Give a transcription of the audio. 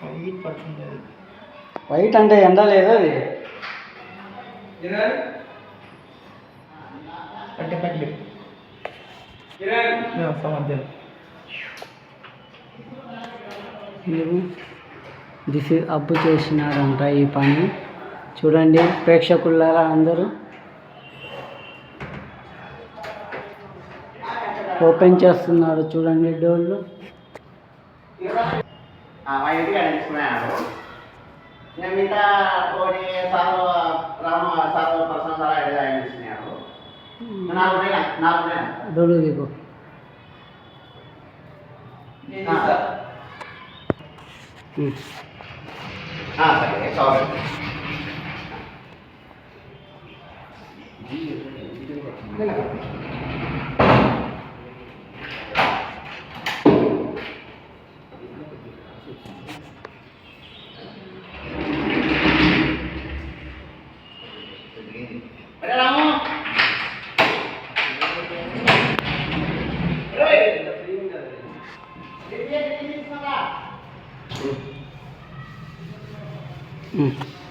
White పడుతుంది. White అంటే ఎండ లేదు అది. అంటే పట్టు దిస్ అప్పు చేసినారంట ఈ పని. చూడండి ప్రేక్షకులారా అందరూ ఓపెన్ చేస్తున్నారు. చూడండి డోర్లు. డోర్లు దిగు. Mm.